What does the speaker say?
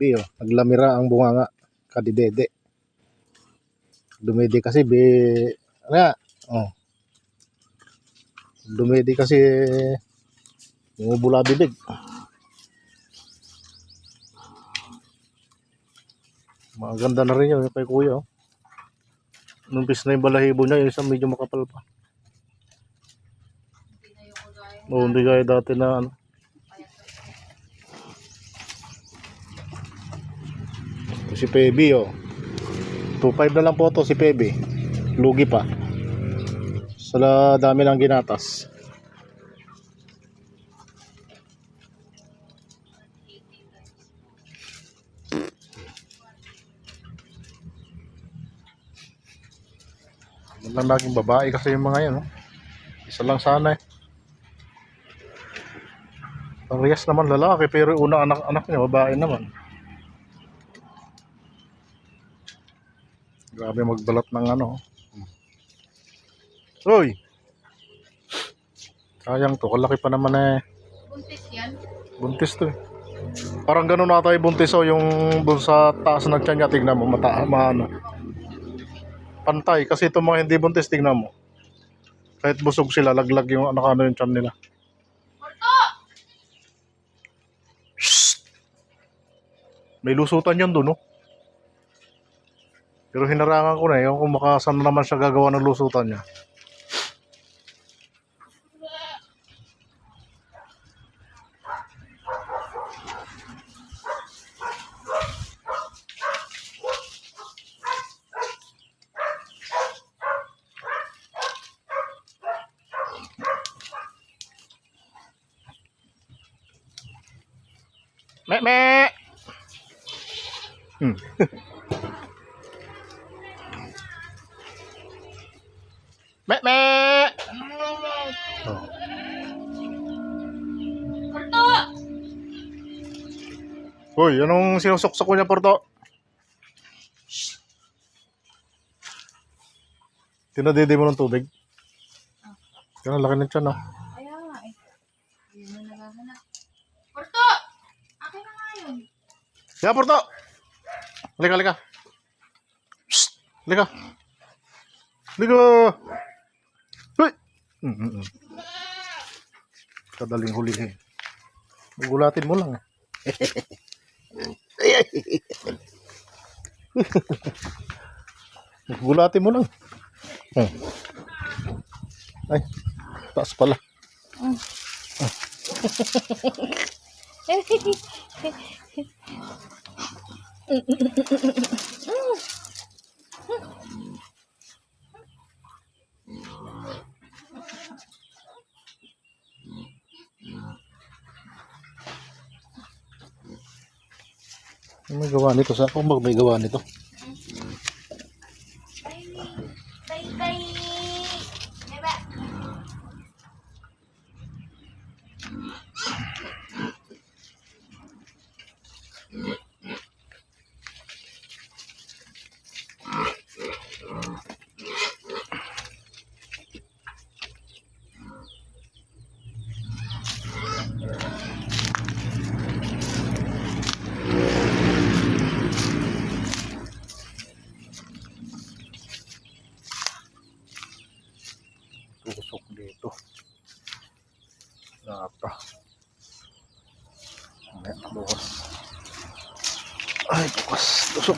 baby, oh. Naglamira ang bunganga. Kadidede. Dumidi kasi, ano, oh. Dumidi kasi, bumubula bibig. Maganda na rin yun kay kuya, oh. Numpis na yung balahibo niya, yung isang medyo makapal pa. Oo, hindi gaya dati na ano. Ito si Pebby, oh. 2.5 na lang po to si Pebby. Lugi pa. Sa dami ng ginatas. Lang laging babae kasi yung mga yan, oh. Isa lang sana eh. Parehas naman lalaki pero unang anak niya babae naman. Grabe magbalat ng ano. Hoy! Sayang to, kalaki pa naman eh. Buntis yan? Buntis to eh. Parang ganun nata yung buntis, oh, yung dun sa taas ng tiyan niya, tignan mo, maano. Pantay, kasi itong mga hindi buntis, tignan mo. Kahit busog sila, laglag yung ano yung tiyan nila. Shhh! May lusutan yan dun, oh. Pero hinarangan ko na eh, kung makasan naman siya gagawa ng lusutan niya. Me. Me. Oh. Porto! Hoy, anong sinusuksok ko niya, Porto? Tinadidi mo ng tubig? Yan ang laki ng tiyan, oh. Kaya nga eh. Hindi mo naghahanap. Porto! Akin na nga yun. Kaya, Porto! Halika. Shhh! Halika. Hoy! Kadaling hulihin. Gulatin mo lang. Gulatin mo lang. Ay, taas pala. May gawa nito sa akong may gawa nito. Tay. Diba? Tusok dito. Napa. Bukas. Ay, bukas. Tusok.